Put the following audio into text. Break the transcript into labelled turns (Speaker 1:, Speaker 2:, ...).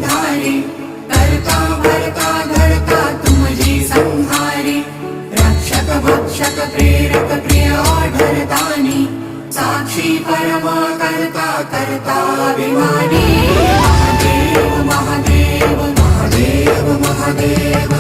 Speaker 1: धारी, करता भरता धरता तुमजी संहारी, रक्षक भक्षक प्रेरक प्रिय आढळतानी, साक्षी परम करता करता अभिमानी, महादेव महादेव महादेव महादेव